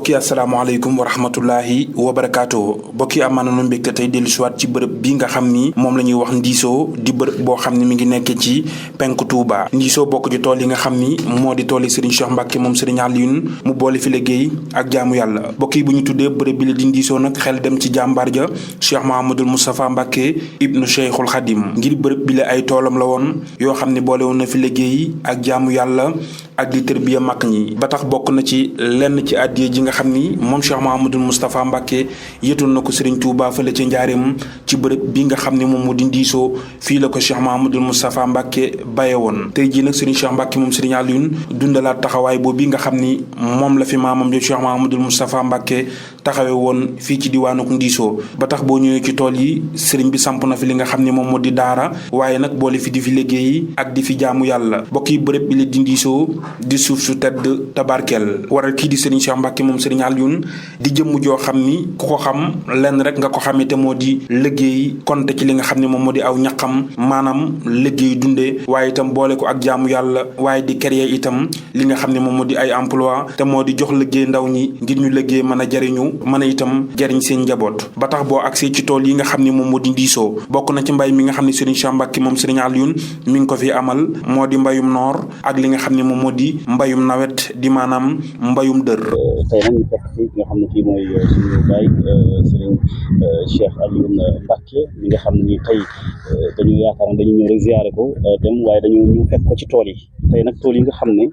bokki asalaamaaleykum wa rahmatullahi wa barakaatu bokki amaana nu mbégte tey dellu siwaat ci bërëb bi nga xam ni moom la ñuy wax Ndisso di bërëb boo xam ne mi ngi nekk ci penku Touba. Ndisso bokk ci tool yi nga xam ni moo di tool yi Serigne Cheikh Mbacke moom Serigne Alioune mu boole fi liggéey ak jaamu yàlla bokki bu ñu tuddee bërëb bi la di Ndisso nag xel dem ci jàmbaar ja Cheikh Mahamadul Moustapha Mbacke ibnu Cheikhul Khadim ngir bërëb bi la ay toolam la woon yoo xam ne boole woon na fi liggéey ak jaamu yàlla ak di tërbiya mag ñi ba tax bokk na ci lenn ci àddiya ji nga xam ni moom Cheikh Mahamadul Moustapha Mbacke yëtoon na ko Serigne Touba fële ca njaareem ci bërëb bi nga xam ne moom moo di Ndisso fii la ko Cheikh Mahamadul Moustapha Mbacke baye woon tey jii nag Serigne Cheikh Mbacke moom Serigne Alioune dundalaat taxawaay boobu bi nga xam ni moom la fi maamam jo Cheikh Mahamadul Moustapha Mbacke taxawe woon fii ci diwaanu Ndisso ba tax boo ñëwee ci tool yi Serigne bi samp na fi li nga xam ne moom moo di daara waaye nag boole fi di fi liggéey ak di fi jaamu yàlla bokk yi bërëb bi la di Ndisso di suuf su tedd tabarkel waral kii di Serigne Cheikh Mbacke moom Serigne Alioune di jëmm joo xam ni ku ko xam lenn rek nga ko xamee te moo di liggéey konte ci li nga xam ne moom moo di aw ñaqam maanaam liggéey dundee waaye itam boole ko ak jaamu yàlla waaye di créer itam li nga xam ne moom moo di ay emploi te moo di jox liggéey ndaw ñi ngir ñu liggéey mën a jariñu mën a itam jariñ seen njaboot ba tax boo agsee ci tool yi nga xam ne moom moo di Ndisso bokk na ci mbay mi nga xam ne Serigne Cheikh Mbacke moom Serigne Alioune mi ngi ko fi amal moo di mbayum noor ak li nga xam ne moom moo di mbayum nawet di maanaam mbayum dër. tey nag ñu fekk fi nga xam ne kii mooy suñu baay Serigne Cheikh Alioune Mbacke mi nga xam ne nii tey dañu yaakaar ne dañu ñëw rek ziare ko dem waaye dañu ñu fekk ko ci tool yi tey nag tool yi nga xam ne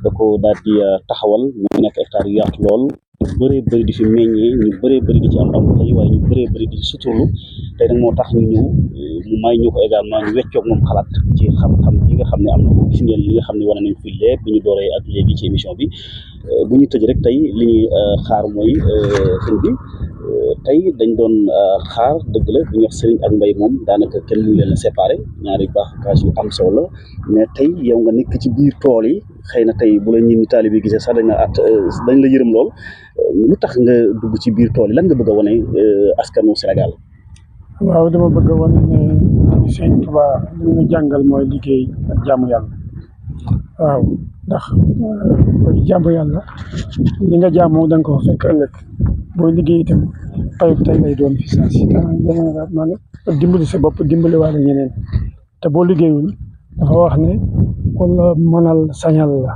da ko daal di taxawal mu nekk hectare yu yaatu lool ñu bëree bëri di fi meññee ñu bëree bëri di ci am tey waaye ñu bëree bëri di ci suturlu tey nag moo tax ñu ñëw mu may ñu ko également ñu weccoog moom xalaat ci xam-xam yi nga xam ne am na ko gis ngeen li nga xam ne wane nañ fi lépp bi ñu dooree ak léegi ci émission bi bu ñu tëj rek tey li ñuy xaar mooy sëñ bi tey dañ doon xaar dëgg la bu ñuy wax sëriñ ak mbay moom daanaka kenn mënu leen a séparé ñaari baax yu am solo la mais tey yow nga nekk ci biir tool yi xëy na tey bu la ñun ñi taalibe bi gisee sax dañ la yërëm lool lu tax nga dugg ci biir tool yi lan nga bëgg a wane askanu Sénégal. waaw dama bëgg a wane ne Sëñ Tuubaa li ñu jàngal mooy liggéey ak jaamu yàlla waaw ndax booy jaamu yàlla li nga jaamu da nga ko fekk ëllëg booy liggéey itam payub tey lay doon fi saa si man dimbali sa bopp dimbali waale ñeneen te boo liggéeyul dafa wax ne ku la mënal sañal la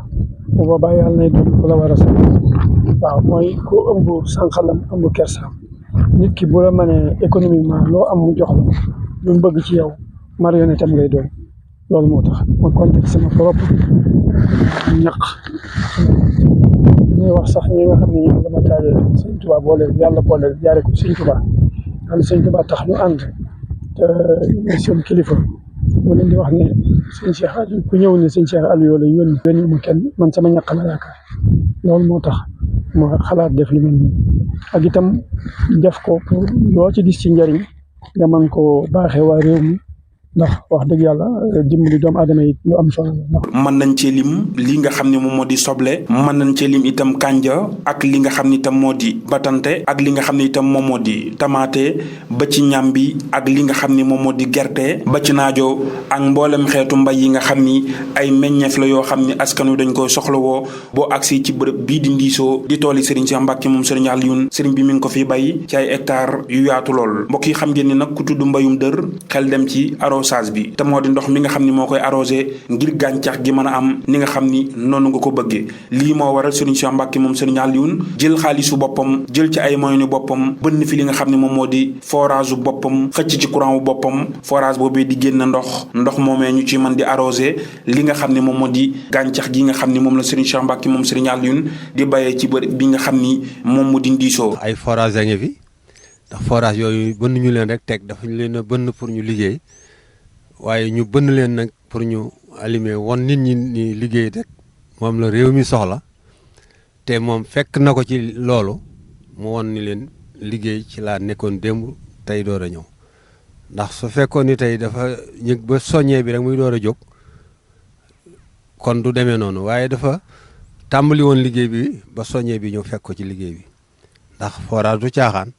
bu boobaa yàlla nay doon ku la war a sañal waaw mooy ku ëmb sànqalam ëmb kersaam nit ki bu la mënee économiquement loo am mu jox la lu mu bëgg ci yow marionnette am ngay doon loolu moo tax ma contexte sama propre ñaq ñuy wax sax ñi nga xam ne ñoom dama taale Sëñ Tuubaa boole yàlla boole jaare ko Sëñ Tuubaa xam Sëñ Tuubaa tax ñu ànd te ñooy seen kilifa mu leen di wax ne Sëñ Cheikh Aliou ku ñëw ne Sëñ Cheikh Aliou la yónni ma kenn man sama ñaq la yaakaar loolu moo tax ma xalaat def li mel nii ak itam def ko pour loo ci gis ci njëriñ nga mën koo baaxee waa réew mi ndax wax dëgg yàlla dimbali doomu aadama yi lu am solo la. mën nañ cee lim li nga xam ne moom moo di soble mën nañ cee lim itam kànja ak li nga xam ne itam moo di batante ak li nga xam ne itam moom moo di tamaate ba ci ñambi ak li nga xam ne moom moo di gerte ba ci naajo ak mboolem xeetu mbay yi nga xam ni ay meññeef la yoo xam ne askan wi dañ koy soxlawoo boo agsi ci bërëb bii di Ndisso di tooli Serigne Cheikh Mbacke moom Serigne Alioune Serigne bi mi ngi ko fi bay ci ay hectare yu yaatu lool mbokk yi xam ngeen ni nag ku tudd mbayum dër xel dem ci arrosage bi te moo di ndox mi nga xam ni moo koy arrosé ngir gàncax gi mën a am ni nga xam ni noonu nga ko bëggee lii moo waral Serigne Cheikh Mbacke moom Serigne Alioune jël xaalisu boppam jël ci ay moyens boppam bënn fi li nga xam ne moom moo di forage u boppam xëcc ci courant wu boppam forage boobee di génn ndox moomee ñu ci mën di arrosé li nga xam ne moom moo di gàncax gi nga xam ni moom la Serigne Cheikh Mbacke moom Serigne Alioune di bayee ci bërëb bi nga xam ni moom mu di Ndisso. ay forage a ngi fi ndax forage yooyu bënn ñu leen rek teg dafa ñu leen a bënn pour ñu liggéey waaye ñu bënn leen nag pour ñu allumer won nit ñi ni liggéey rek moom la réew mi soxla te moom fekk na ko ci loolu mu won ni leen liggéey ci laa nekkoon démb tey door a ñëw ndax su fekkoon ni tey dafa ñëg ba soññee bi rek muy door a jóg kon du demee noonu waaye dafa tàmbali woon liggéey bi ba soññee bi ñëw fekk ko ci liggéey bi ndax forage du caaxaan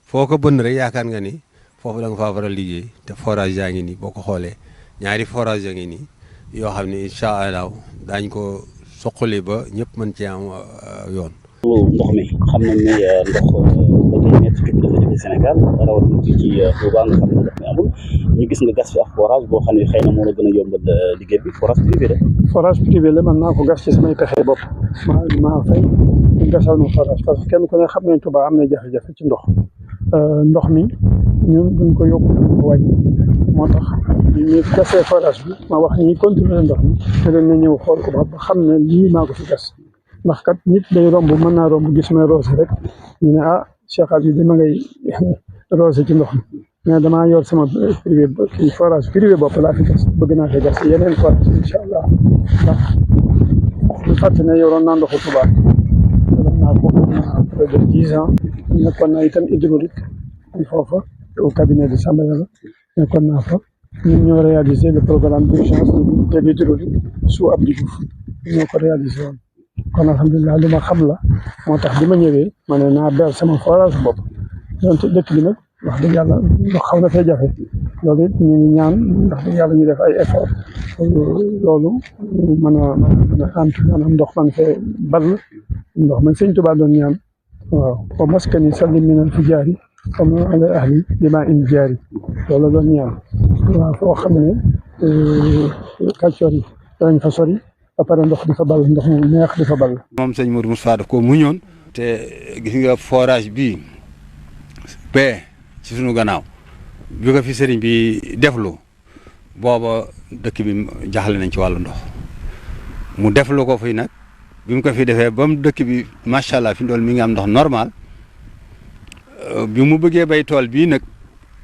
foo ko bënn rek yaakaar nga ni foofu da nga faa war a liggéey te forage yaa ngi nii boo ko xoolee ñaari forage yaa ngi nii yoo xam ne incha allah daañ ko suqali ba ñëpp mën ci am yoon ndox mi xam nañ ne ndox ba tey nekk tukki dafa jóge Sénégal rawatina fii ci Touba nga xam ne ndox mi amul ñu gis nga gas fi ak forage boo xam ne xëy na moo la gën a yombal liggéey bi forage privé la. forage privé la man naa ko gas ci samay pexe bopp maa fay ñu gasal ma forage parce que kenn ku ne xam ne Touba am na jafe-jafe ci ndox mi ñun buñ ko yokk ko wàññi moo tax ñu gasee forage bi ma wax ñi continuer ndox mi te leen na ñëw xool ko ba xam ne lii maa ko fi gas ndax kat nit day romb mën naa romb gis may roose rek ñu ne Cheikh Aliou dama ngay roose ci ndox mi mais damaa yor sama privé kii forage privé bopp laa fi gas bëgg naa fi gas yeneen forage incha allah ndax ñu fàtte ne yoroon naa ndoxu Touba yoroon naa ko près de 10 ans nekkoon naa itam hydraulique foofa au cabinet de Samba Yàlla nekkoon naa fa ñun ñoo réalisé le programme d'urgence de l'hydraulique sous Abdou Diouf ñoo ko réalisé woon kon alhamdulilah lu ma xam la moo tax bi ma ñëwee ma ne naa ber sama forage bopp donte dëkk bi nag wax dëgg yàlla ndox xaw na fee jafe loolu it ñu ngi ñaan ndax dëgg yàlla ñu def ay effort loolu mën a antu maanaam ndox man fee ball ndox man sëñ Tuubaa doon ñaan waaw wa maskani sallim minal fijaari comme ala ahli limaa in jaari loolu doon ñaan waaw foo xam ne kàccoor yi dañ fa sori ba pare ndox di fa ball ndox mu neex di fa ball. moom sëñ Modou Moustapha daf ko muñoon te gis nga forage bii bee ci sunu gannaaw bi ko fi sëriñ bi deflu booba dëkk bi jaxle nañ ci wàllu ndox mu deflu ko fi nag bi mu ko fi defee ba mu dëkk bi macha allah fi ndool mi ngi am ndox normal bi mu bëggee bay tool bii nag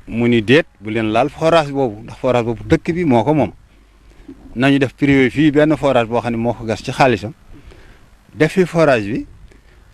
mu ni déet bu leen laal forage boobu ndax forage boobu dëkk bi moo ko moom nañu def privé fii benn forage boo xam ne moo ko gas ci xaalisam def fi forage bi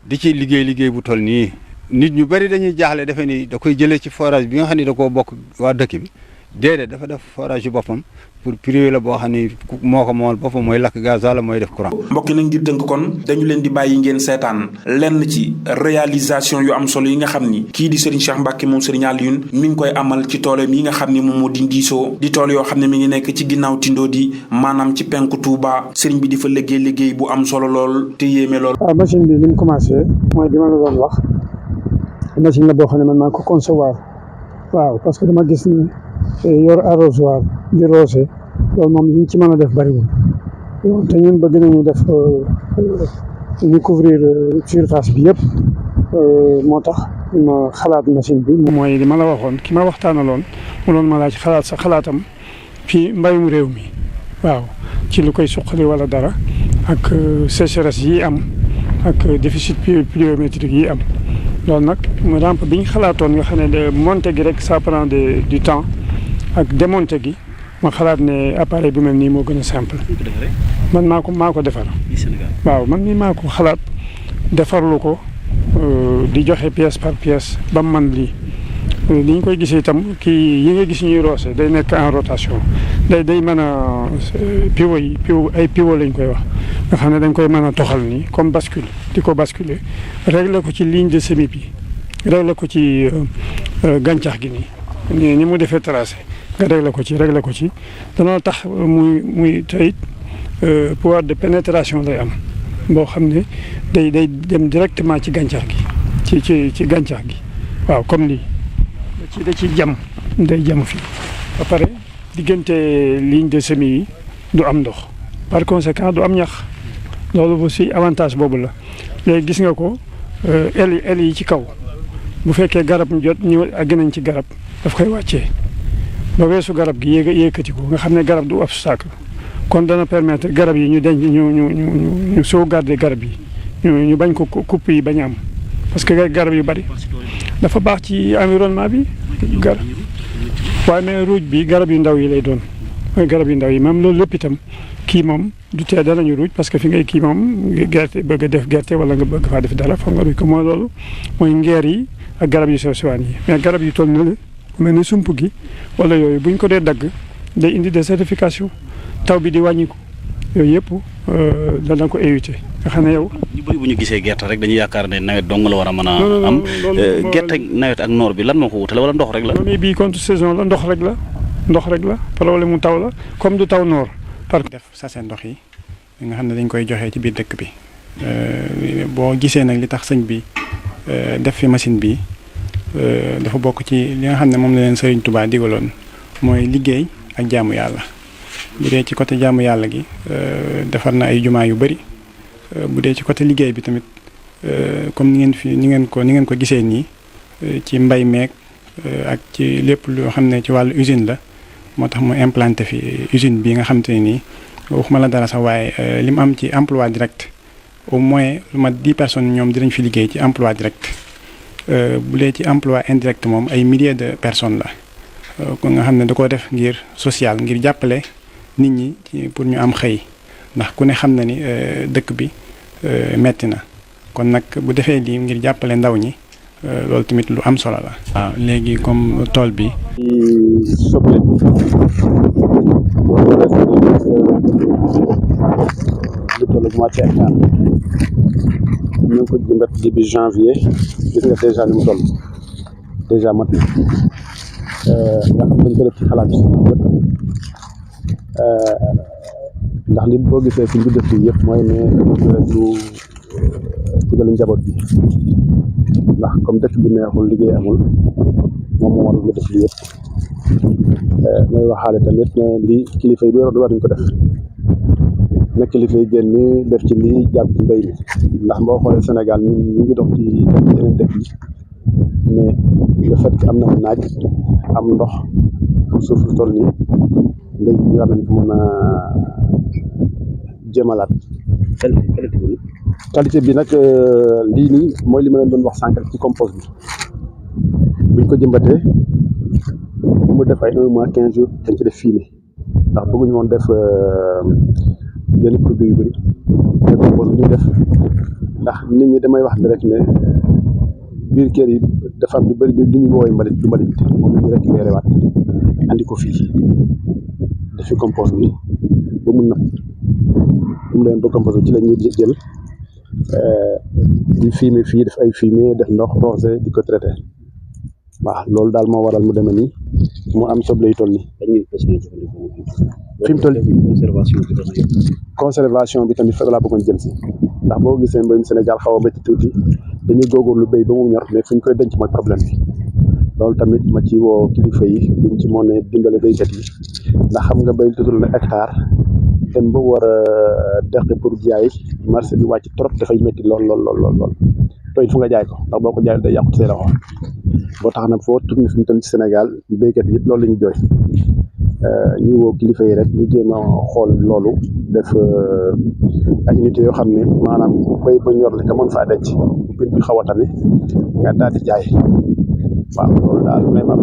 di ci liggéey bu toll nii nit ñu bari dañuy jaaxle defe ni da koy jëlee ci forage bi nga xam ne da koo bokk waa dëkk bi déedéet dafa def forage yu boppam pour privé la boo xam ne moo ko moomal boppam mooy lakk gaz wala mooy def courant. mbokki nag ngir dënk kon dañu leen di bàyyi ngeen seetaan lenn ci réalisation yu am solo yi nga xam ni kii di Serigne Cheikh Mbacke moom Serigne Alioune mi ngi koy amal ci toolam yi nga xam ni moom moo di Ndisso di tool yoo xam ne mi ngi nekk ci ginnaaw Tindodi maanaam ci penku Touba Serigne bi di fa liggéey bu am solo lool te yéeme lool. waaw machine bi ni mu commencé mooy bi ma la doon wax machine la boo xam ne man maa ko concevoir waaw parce que dama gis ni yor arrosoir di roose loolu moom liñ ci mën a def bariwul te ñun bëgg nañu def ñu couvrir surface bi yëpp moo tax ma xalaat machine bi. mooy li ma la waxoon ki ma waxtaanaloon mu doon ma laaj xalaatam fii mbayum réew mi waaw ci lu koy suqali wala dara ak sécheresse yi am ak déficit pluviométrique yi am loolu nag rampe bi ñu xalaatoon nga xam ne monter gi rek ça prend du temps ak démonter gi ma xalaat ne appareil bi mel nii moo gën a simple. man maa ko defar. waaw man mii maa ko xalaat defarlu ko di joxe pièce par pièce ba mu man lii li ñu koy gisee itam kii yi nga gis ñuy roose day nekk en rotation day mën a pivot ay pivot lañ koy wax nga xam ne dañ koy mën a toxal nii comme bascule di ko basculer régler ko ci ligne de semis bi régler ko ci gàncax gi nii ni mu defee tracé nga régler ko ci danoo tax muy tey pouvoir de pénétration lay am boo xam ne day dem directement ci gàncax gi ci gàncax gi waaw comme nii da ci jam day jam fii ba pare diggante ligne de semis yi du am ndox par conséquent du am ñax loolu aussi avantage boobu la léegi gis nga ko el yi ci kaw bu fekkee garab ñu jot ñu àgg nañ ci garab daf koy wàccee ba weesu garab gi yékkati ko nga xam ne garab du obstacle kon dana permettre garab yi ñu denc ñu sauvegarder garab yi ñu bañ ko coupe yi bañ am parce que garab yu bari dafa baax ci environnement bi waaye mais ruuj bi garab yu ndaw yi lay doon mooy garab yu ndaw yi même loolu lépp itam kii moom du tee danañu ruuj parce que fi ngay kii moom gerte bëgg a def gerte wala nga bëgg faa def dara foog nga ruuj ko mooy loolu mooy ngeer yi ak garab yu sew sewaan yi mais garab yu toll na la mel ni sump gi wala yooyu buñ ko dee dagg day indi désertification taw bi di wàññiku yooyu yëpp dana ko éviter nga xam ne yow. ñu bëri bu ñu gisee gerte rek dañuy yaakaar ne nawet dong la war a mën a am. gerte nawet ak noor bi lan moo ko wutale wala ndox rek la. non bii contre saison la ndox rek la problème mu taw la comme du taw noor. par def sachet ndox yi nga xam ne dañ koy joxee ci biir dëkk bi boo gisee nag li tax sëñ bi def fi machine bi dafa bokk ci li nga xam ne moom la leen Serigne Touba digaloon mooy liggéey ak jaamu yàlla. bu dee ci côté jaamu yàlla gi defar na ay jumaa yu bari bu dee ci côté liggéey bi tamit comme ni ngeen ko gisee nii ci mbay meeg ak ci lépp loo xam ne ci wàllu usine la moo tax mu implanté fi usine bi nga xam te ne nii waxuma la dara sax waaye li mu am ci emploi direct au moins lu mat 10 personnes ñoom dinañ fi liggéey ci emploi direct bu dee ci emploi indirect moom ay milliers de personnes la ko nga xam ne da koo def ngir social ngir jàppale nit ñi ci pour ñu am xëy ndax ku ne xam na ni dëkk bi metti na kon nag bu defee lii ngir jàppale ndaw ñi loolu tamit lu am solo la. waaw léegi comme tool bi. soble lu toll ak moitié hectare ñu ngi ko jëmbat début janvier gis nga déjà ni mu toll déjà mat na nga xam dañ ko def ci xalaat bi ndax li boo gisee fi ñu def fii yëpp mooy ne lu digal njaboot bi ndax comme dëkk bi neexul liggéey amul moom moo waral ñu def lii yëpp may waxaale tamit ne lii kilifa yi war nañ ko def na kilifa yi génn def ci lii jàpp ci mbéy mi ndax boo xoolee Sénégal ñu ngi dox ci yeneen dëkk yi mais le fait que am na naaj am ndox am suuf lu toll nii mbéy mi war nañ ko mën a jëmalaat qualité bi nag lii nii mooy li ma leen doon wax sànq ci compost bi buñ ko jëmbatee mu def ay 1 mois 15 jours dañ ci def fumier ndax bëgguñu woon def yenn produit yu bëri mais compost bi ñu def ndax nit ñi damay wax rek ne biir kër yi dafa am lu bëri bi li ñuy woowee mbalit du mbalit moom la ñu récupéré waat andi ko fii defi compost bi ba mun na mu leen ba compost bi ci la ñuy jël di fumier fii def ay fumier def ndox rosé di ko traité waaw loolu daal moo waral mu demee nii mu am soble yu toll nii. fi mu toll conservation bi tamit fa laa bëggoon jëm si ndax boo gisee mbéyum Sénégal xaw a métti tuuti dañuy góorgóorlu béy ba mu ñor mais fu ñu koy denc mooy problème bi loolu tamit ma ci woo kilifa yi buñ ci mën a dimbale béykat yi ndax xam nga béy tutul na hectare dem ba war a deqi pour jaay marché bi wàcc trop dafay métti lool tooy fu nga jaay ko ndax boo ko jaay day yàqu say loxo boo tax nag foo tourné fi mu toll ci Sénégal béykat yi yëpp loolu la ñu jooy ñu woo kilifa yi rek ñu jéem a xool loolu def ay unités yoo xam ne maanaam béy ba ñor li nga mën faa denc mbir bi xaw a tane nga daal di jaay waaw loolu daal vraiment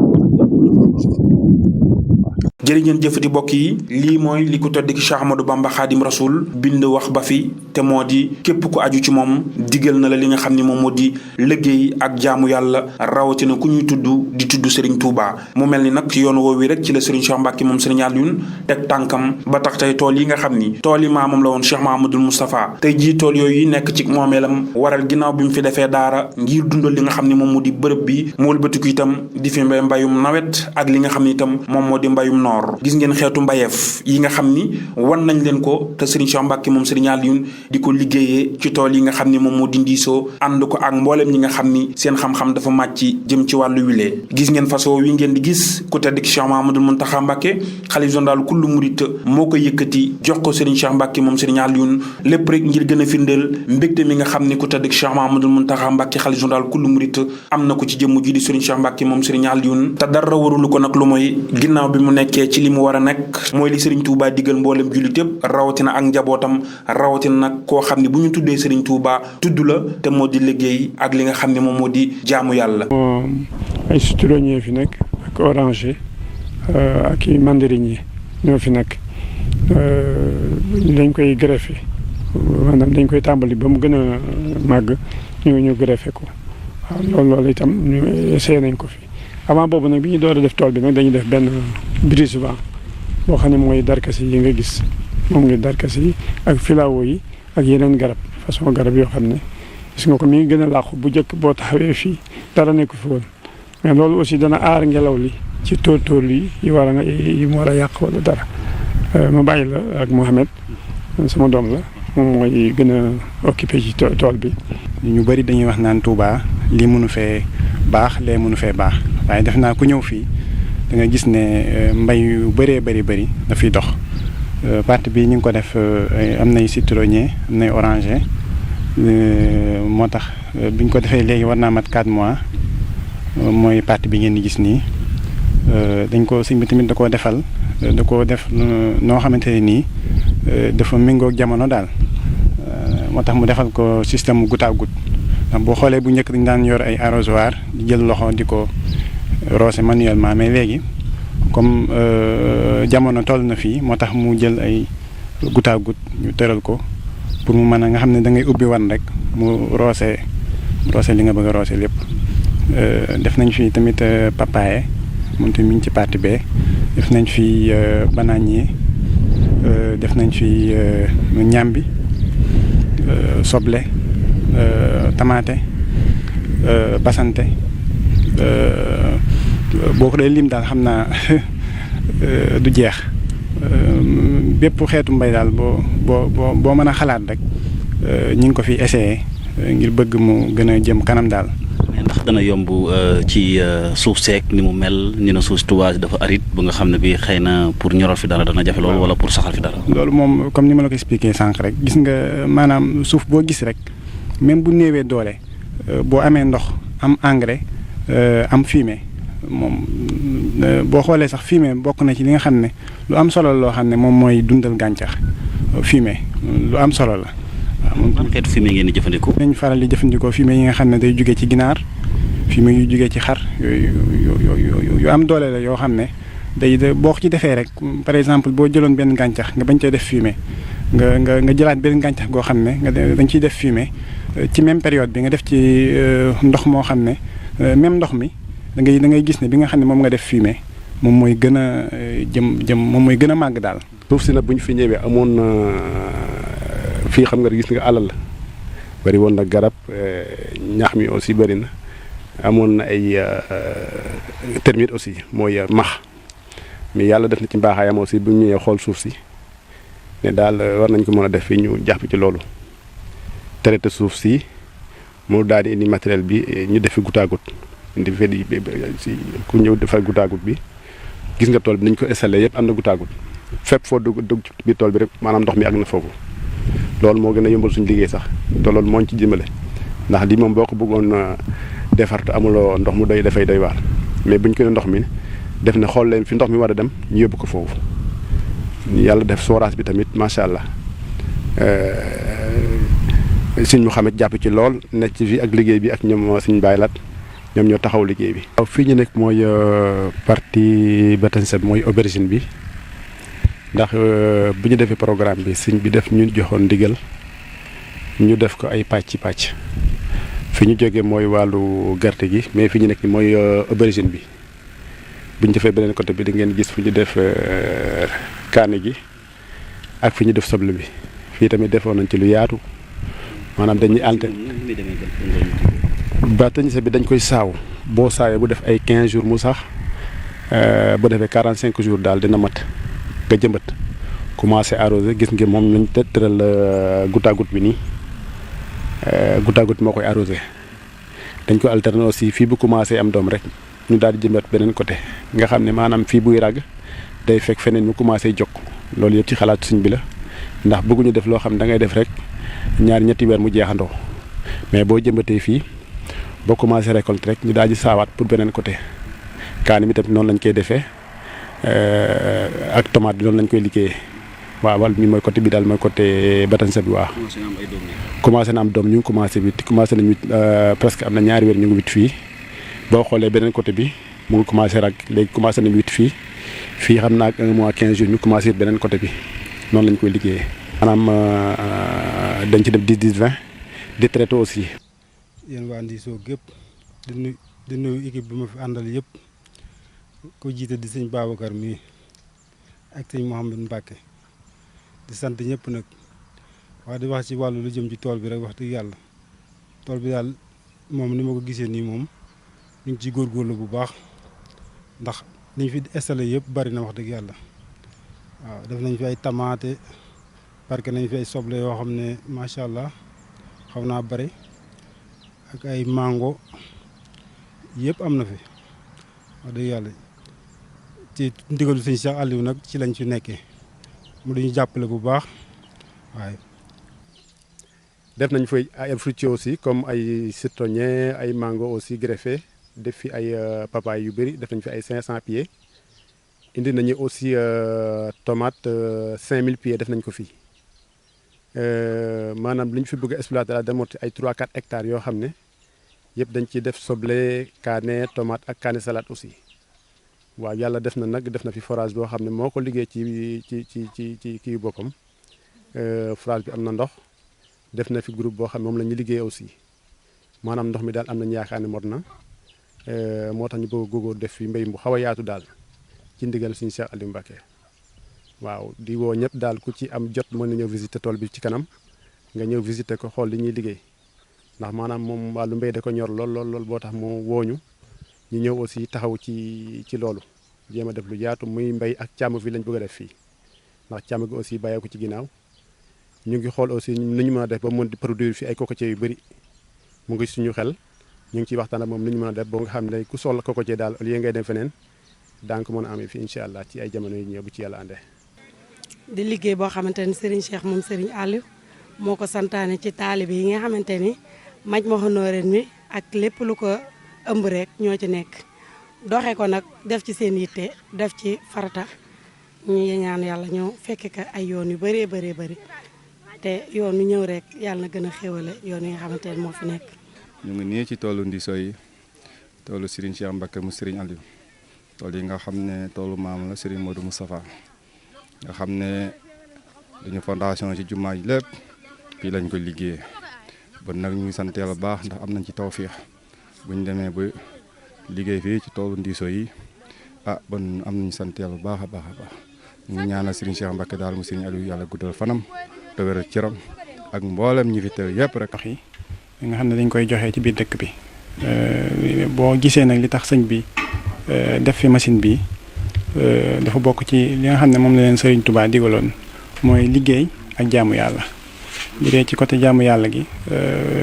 jërë ngeen jëfati mbokk yi lii mooy li ko tedd ki Cheikh Ahmadou Bamba Khadim Rasoul bind wax ba fi te moo di képp ku aju ci moom digal na la li nga xam ni moom moo di liggéey ak jaamu yàlla rawatina ku ñuy tudd di tudd Serigne Touba mu mel ni nag yoon woowu rek ci la Serigne Cheikh Mbacke moom Serigne Alioune teg tànkam ba tax tey tool yi nga xam ni tool yi maamam la woon Cheikh Mahamadul Moustapha tey jii tool yooyu nekk ci moomeelam waral ginnaaw bi mu fi defee daara ngir dundal li nga xam ni moom moo di bërëb bi mu wëlbatiku itam di fi mbayum nawet ak li nga xam ni itam moom moo di mbayum noor gis ngeen xeetu mbayeef yi nga xam ni wan nañ leen ko te Serigne Cheikh Mbacke moom Serigne Alioune di ko liggéeyee ci tool yi nga xam ni moom moo di ndiisoo ànd ko ak mboolem ñi nga xam ni seen xam-xam dafa màcc jëm ci wàllu wile gis ngeen façon wi ngeen di gis ku tedd ki Cheikh Mahamadul Mountakha Mbacke xalif général kullu murit moo ko yëkkati jox ko Serigne Cheikh Mbacke moom Serigne Alioune lépp rek ngir gën a firndeel mbégte mi nga xam ni ku tedd ki Cheikh Mahamadul Mountakha Mbacke xalif général kullu murit am na ko ci jëmm ji di Serigne Cheikh Mbacke moom Serigne Alioune te dara warulu ko nag lu mooy ginnaaw bi mu nekkee ci li mu war a nekk mooy li Serigne Touba digal mboolem jullit yëpp rawatina ak njabootam rawatina nag koo xam ne bu ñu tuddee Serigne Touba tudd la te moo di liggéey ak li nga xam ne moom moo di jaamu yàlla. ay citronnier fi nekk ak oranger ak i mandarinier ñoo fi nekk dañ koy greffé maanaam dañ koy tàmbali ba mu gën a màgg ñu greffé ko waaw loolu itam ñu essayé nañ ko fi avant boobu nag bi ñu door a def tool bi nag dañuy def benn brise-vent boo xam ne mooy darkase yi nga gis moom ngi darkase yi ak filao yi ak yeneen garab façon garab yoo xam ne gis nga ko mi ngi gën a làqu bu njëkk boo taxawee fii dara nekk fi woon mais loolu aussi dana aar ngelaw li ci tóor yi yi mu war a yàq wala dara ma bàyyi la ak Mohamed sama doom la moom mooy gën a occupé ci tool bi. ñu bëri dañuy wax naan Touba lii mënu fee baax lee mënu fee baax waaye def naa ku ñëw fii da nga gis ne mbay yu bëree bëri dafiy dox. partie bi ñu ngi ko def am nay citronnier am nay oranger moo tax biñ ko defee léegi war naa mat 4 mois mooy partie bi ngeen di gis nii dañ ko sëñ bi tamit da koo defal da koo def noo xamante ne nii dafa méngoog jamono daal moo tax mu defal ko système mu goutte à goutte ndax boo xoolee bu njëkk dañ daan yor ay arrosoir di jël loxo di ko roose manuellement mais léegi comme jamono toll na fii moo tax mu jël ay goutte à goutte ñu tëral ko pour mu mën a nga xam ne da ngay ubbi wan rek mu roose li nga bëgg a roose lépp. def nañ fi tamit papaye moom tamit mi ngi ci partie bee def nañ fi bananier def nañ fi ñambi soble tamaate basante boo ko dee lim daal xam naa du jeex bépp xeetu mbay daal boo mën a xalaat rek ñu ngi ko fi essayé ngir bëgg mu gën a jëm kanam daal. ndax dana yomb ci suuf seek ni mu mel ñu ne suuf si Touba dafa aride ba nga xam ne bi xëy na pour ñoral fi dara dana jafe loolu wala pour saxal fi dara. loolu moom comme ni ma la ko expliqué sànq rek gis nga maanaam suuf boo gis rek même bu néewee doole boo amee ndox am engrais am fumier moom boo xoolee sax fumier bokk na ci li nga xam ne lu am solo loo xam ne moom mooy dundal gàncax fumier lu am solo la. waaw moom ban xeetu fumier ngeen di jëfandikoo. nañ faral di jëfandikoo fumier yi nga xam ne day jugee ci ginaar fumier yu jugee ci xar yu am doole la yoo xam ne day boo ko ci defee rek par exemple boo jëloon benn gàncax nga bañ cee def fumier nga jëlaat benn gàncax goo xam ne dañ ciy def fumier ci même période bi nga def ci ndox moo xam ne même ndox mi da ngay gis ne bi nga xam ne moom nga def fumier moom mooy gën a jëm moom mooy gën a màgg daal. suuf si nag bu ñu fi ñëwee amoon na fii xam nga gis nga alal la bëri woon na garab ñax mi aussi bëri na amoon na ay termite aussi mooy max mais yàlla def na ci mbaaxaayam aussi bu ñu ñëwee xool suuf si ne daal war nañ ko mën a def fii ñu jàpp ci loolu traité suuf si mu daal di indi matériel bi ñu def fi goutte à goutte indi fi si ku ñëw defal goutte à goutte bi gis nga tool bi nañ ko installé yëpp am na goutte à goutte fépp foo dugg ci biir tool bi rek maanaam ndox mi àgg na foofu loolu moo gën a yombal suñu liggéey sax te loolu moo ñu ci dimbale ndax lii moom boo ko bëggoon defar te amuloo ndox mu doy dafay doy waar mais buñ ko ne ndox mi def na xool leen fi ndox mi war a dem ñu yóbbu ko foofu yàlla def forage bi tamit macha allah suñ mu xamit jàpp ci lool nekk ci fii ak liggéey bi ak ñoom suñ bàyyilaat ñoom ñoo taxaw liggéey bi. waaw fii ñu nekk mooy partie Batañsa bi mooy aubergine bi ndax bu ñu defee programme bi sëñ bi def ñu joxoon ndigal ñu def ko ay pàcc fi ñu jógee mooy wàllu gerte gi mais fi ñu nekk mooy aubergine bi bu ñu defee beneen côté bi da ngeen gis fu ñu def kaani gi ak fi ñu def soble bi fii tamit defoon nañ ci lu yaatu maanaam dañuy Batañsa bi dañ koy saaw boo saawee bu def ay 15 jours mu sax bu defee 45 jours daal dina mat nga jëmbat commencé arrosé gis nga moom lañ tëral goutte à goutte bi nii goutte à goutte moo koy arrosé dañ ko alterner aussi fii bu commencé am doom rek ñu daal di jëmbat beneen côté nga xam ne maanaam fii buy ràgg day fekk feneen mu commencé jokk loolu yëpp ci xalaatu suñ bi la ndax bëgguñu def loo xam ne da ngay def rek ñetti weer mu jeexandoo mais boo jëmbatee fii boo commencé récolte rek ñu daal di saawaat pour beneen côté kaani mi tamit noonu lañ koy defee ak tomate bi noonu lañ koy liggéeyee waaw wala mi mooy côté bi daal mooy côté Batañsa bi waaw. commencé na am doom ñu ngi commencé bi commencé nañu presque am na ñaari weer ñu ngi wit fii boo xoolee beneen côté bi mu ngi commencé rag léegi commencé nañu wit fii xam naa ak 1 mois 15 jours ñu commencé beneen côté bi noonu lañ koy liggéeyee. maanaam dañ ci def 10-10-20 di traité aussi. yéen waa Ndisso gépp di nuyu équipe bi ma fi àndal yëpp ko jiite di sëñ Babacar mii ak sëñ Mouhamed Mbacke di sant ñëpp nag wax di wax ci wàllu lu jëm ci tool bi rek wax dëgg yàlla tool bi daal moom ni ma ko gisee nii moom ñu ngi ciy góorgóorlu bu baax ndax liñ fi installé yëpp bari na wax dëgg yàlla waaw def nañ fi ay tamaate parke nañ fi ay soble yoo xam ne macha allah xaw naa bari ak ay mango yëpp am na fi wax dëgg yàlla ci ndigalu sëñ Cheikh Aliou nag ci lañ ci nekkee mu dañu jàppale bu baax waaye. def nañ fi ay fruitiers aussi comme ay citronnier ay mango aussi greffé def fi ay papaye yu bëri def nañ fi ay 500 pieds indi nañu aussi tomate 5000 pieds def nañ ko fii maanaam li ñu fi bëgg a exploiter la demoon ay 3-4 hectares yoo xam ne yëpp dañ ciy def soble kaane tomate ak kaane salade aussi waaw yàlla def na nag def na fi forage boo xam ne moo ko liggéey ci kii boppam forage bi am na ndox def na fi groupe boo xam ne moom la ñu liggéey aussi maanaam ndox mi daal am nañu yaakaar ne mot na moo tax ñu bëgg a góogóor def fi mbéy mu xaw a yaatu daal ci ndigal suñu Cheikh Aliou Mbacké waaw di woo ñëpp daal ku ci am jot mën na ñëw visiter tool bi ci kanam nga ñëw visiter ko xool li ñuy liggéey ndax maanaam moom wàllu mbéy da ko ñor lool boo tax mu wooñu ñu ñëw aussi taxaw ci loolu jéem a def lu yaatu muy mbéy ak càmm fi lañ bëgg a def fii ndax càmm gi aussi bàyyee ko ci ginnaaw ñu ngi xool aussi nu ñu mën a def ba mën di produire fi ay cocotiers yu bëri mu ngi suñu xel ñu ngi ciy waxtaan ak moom nu ñu mën a def ba nga xam ne ku soxla cocotier daal au lieu ngay dem feneen daa ko mën a amee fii incha allah ci ay jamono yi ñëw bu ci yàlla àndee. di liggéey boo xamante ni Serigne Cheikh moom Serigne Aliou moo ko santaane ci taalibe yi nga xamante ni Majmahun Nurayni ak lépp lu ko ëmb rek ñoo ci nekk doxe ko nag def ci seen yitte def ci farata ñu ñaan yàlla ñëw fekke ka ay yoon yu bëree bëri te yoon yu ñëw rek yàlla na gën a xéwale yoon yi nga xamante ne moo fi nekk. ñu ngi nii ci toolu Ndisso yi toolu Serigne Cheikh Mbacké mu Serigne Aliou tool yi nga xam ne toolu maam la Serigne Modou Moustapha nga xam ne dañu fondation ci jumaa yi lépp fii lañ ko liggéeyee ba nag ñu ngi sant yàlla baax ndax am nañ ci tawfiix bu ñu demee ba liggéey fii ci toolu Ndisso yi bon am nañu sant yàlla bu baax a baax ñu ngi ñaanal Serigne Cheikh Mbacké daal mu Serigne Aliou yàlla guddal fanam te wéral cëram ak mboolem ñi fi teew yëpp rek. yi nga xam ne dañ koy joxe ci biir dëkk bi boo gisee nag li tax sëñ bi def fi machine bi dafa bokk ci li nga xam ne moom la leen Serigne Touba digaloon mooy liggéey ak jaamu yàlla bu dee ci côté jaamu yàlla gi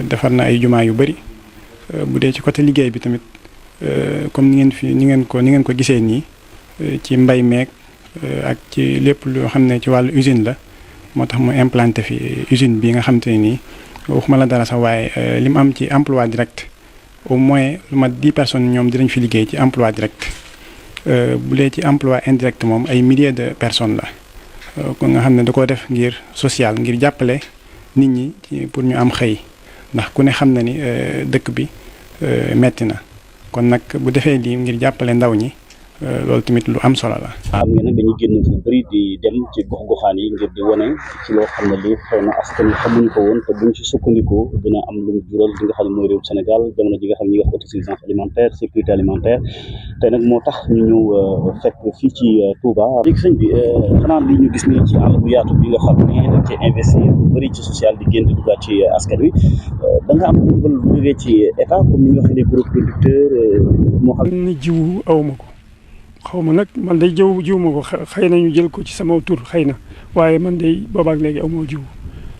defar na ay jumaa yu bari bu dee ci côté liggéey bi tamit comme ni ngeen ko gisee nii ci mbay meeg ak ci lépp loo xam ne ci wàllu usine la moo tax mu implanté fi usine bi nga xam te ne nii waxuma la dara sax waaye li mu am ci emploi direct au moins lu mat 10 personnes ñoom dinañ fi liggéey ci emploi direct bu dee ci emploi indirect moom ay milliers de personnes la kon nga xam ne da koo def ngir social ngir jàppale nit ñi pour ñu am xëy ndax ku ne xam na ni dëkk bi metti na kon nag bu defee lii ngir jàppale ndaw ñi loolu tamit lu am solo la. xam ngeen nag dañuy génn fu bëri di dem ci gox-goxaan yi ngir di wane ci loo xam ne lii xëy na askan wi xamuñu ko woon te buñ ci sukkandiku dina am lu mu jural li nga xam ne mooy réew Sénégal jamono ji nga xam ne ñi nga wax autosuffisance alimentaire sécurité alimentaire te nag moo tax ñu ñëw fekk fii ci Touba. léegi sëñ bi xanaa li ñu gis nii ci àll bu yaatu bi nga xam ne dañ ci investir lu bëri ci social di génn di duggaat ci askan wi da nga am lu jógee ci état comme ni ñu waxee les gros producteurs moo xam ne jiwu awma ko xaw ma nag man day jiw ma ko xëy na ñu jël ko ci sama tur xëy na waaye man day boobaak léegi aw ma jiw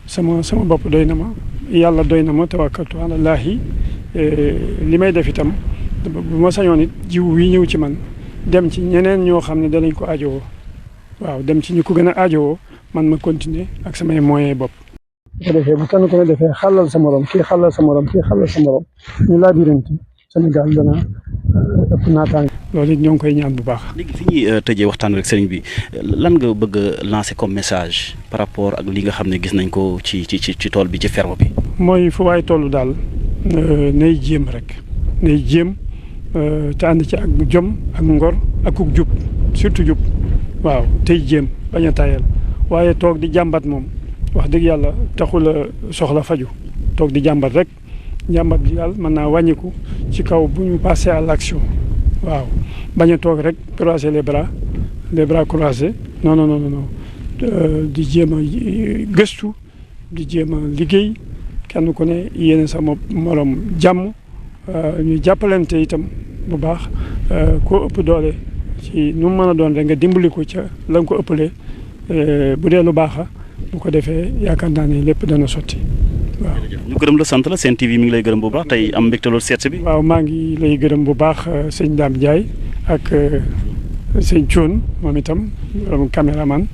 sama bopp doy na ma yàlla doy na ma tawakkaltu alallaahi li may def itam bu ma sañoon it jiw wi ñëw ci man dem ci ñeneen ñoo xam ne danañ ko aajowoo waaw dem ci ñu ko gën a aajowoo man ma continuer ak samay moyens bopp. bu ko defee bu kenn ku ne defee xàllal sa morom kii xàllal sa morom kii xàllal sa morom ñu laabirante Sénégal dana ëpp naataange. loolu it ñoo ngi koy ñaan bu baax. léegi fi ñuy tëjee waxtaan rek sëriñ bi lan nga bëgg a lancer comme message par rapport ak li nga xam ne gis nañ ko ci tool bi ci ferme bi. mooy fu waay toll daal nay jéem rek nay jéem te ànd ci ak jom ak ngor ak ku jub surtout jub waaw tey jéem bañ a tayal waaye toog di jàmbat moom wax dëgg yàlla taxul a soxla faju toog di jàmbat rek. njàmbat bi daal mën naa wàññiku ci kaw bu ñu passé à l'action waaw bañ a toog rek croiser les bras croisés non di jéem a gëstu di jéem a liggéey kenn ku ne yéene sa morom jàmm ñu jàppalante itam bu baax koo ëpp doole ci nu mu mën a doon rek nga dimbali ko ca la nga ko ëppalee bu dee lu baax bu ko defee yaakaar naa ne lépp dana sotti waaw. ñu gërëm la sant la Sen TV mi ngi lay gërëm bu baax tey am mbégte loolu seet bi. waaw maa ngi lay gërëm bu baax sëñ Dame Ndiaye ak sëñ Thion moom itam caméraman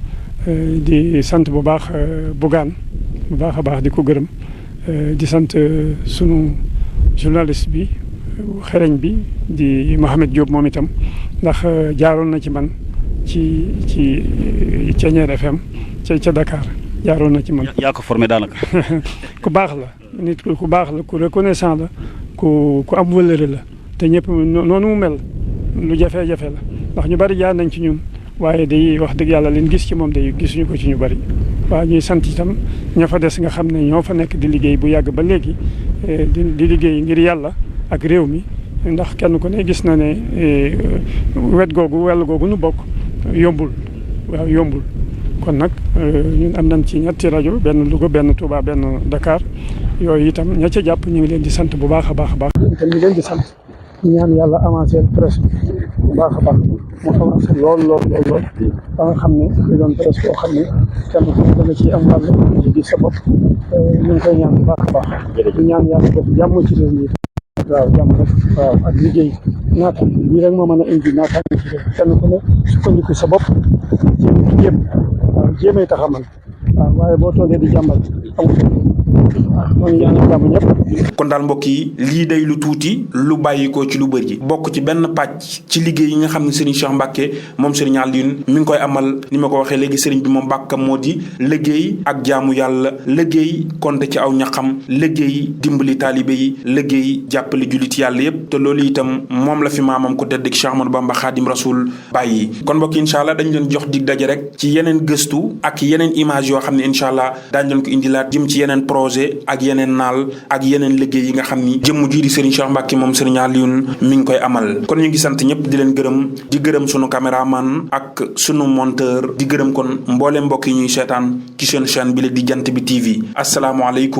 di sant bu baax Bougane bu baax a baax di ko gërëm di sant sunu journaliste bi xereñ bi di Mohamed Diop moom itam ndax jaaroon na ci man ci Thiéniere FM ca Dakar jaaroon na ci man. yaa ko formé daanaka. ku baax la nit ku baax la ku reconnaissant la ku am wëllëre la te ñëpp noonu mu mel lu jafe-jafe la ndax ñu bari jaar nañ ci ñun waaye day wax dëgg yàlla leen gis ci moom day gisuñu ko ci ñu bari. waaw ñuy sant itam ña fa des nga xam ne ñoo fa nekk di liggéey bu yàgg ba léegi di liggéey ngir yàlla ak réew mi ndax kenn ku ne gis na ne wet googu nu bokk yombul waaw yombul kon nag ñun am nañ ci ñetti rajo benn Louga benn Touba benn Dakar yooyu itam ña ca jàpp ñu ngi leen di sant bu baax a baax a baax. te ñu leen di sant ñaan yàlla avancé presse bu baax a baax mu avancé lool ba nga xam ne ñu doon presse boo xam ne kenn ku ne dana ciy am wàll ci gis sa bopp ñu ngi koy ñaan bu baax a baax. ñu ñaan yàlla def jàmm ci réew mi. waaw jàmm rek waaw ak liggéey naata lii rek moo mën a indi naata ci réew kenn ku ne sukkandiku sa bopp jéem waaw jéemay tax a mën waaw waaye boo toogee di jàmbal amul waaw moo ngi ñaanal jàmm ñëpp. kon daal mbokk yi lii day lu tuuti lu bàyyikoo ci lu bëri bokk ci benn pàcc ci liggéey yi nga xam ne Serigne Cheikh Mbacké moom Serigne Alioune mi ngi koy amal ni ma ko waxee léegi Serigne bi moom bàkkam moo di liggéey ak jaamu yàlla liggéey konte ci aw ñaxam liggéey dimbali taalibe yi liggéey jàppale jullit yàlla yépp te loolu itam moom la fi maamam ko tedd Cheikh Ahmadou Bamba Khadim Rasoul bàyyi. kon mbokk yi incha allah dañ leen jox dig daje rek ci yeneen gëstu ak yeneen image yoo xam ne incha allah daañu leen ko indilaat jëm ci yeneen projet ak yeneen naal ak yeneen liggéey yi nga xam ni jëmm jii di Serigne Cheikh Mbacké moom Serigne Alioune mi ngi koy amal kon ñu ngi sant ñëpp di leen gërëm di gërëm sunu caméraman ak sunu monteur di gërëm kon mboolem mbokk yi ñuy seetaan ci seen chaîne bi la di Jant Bi TV asalaamaaleykum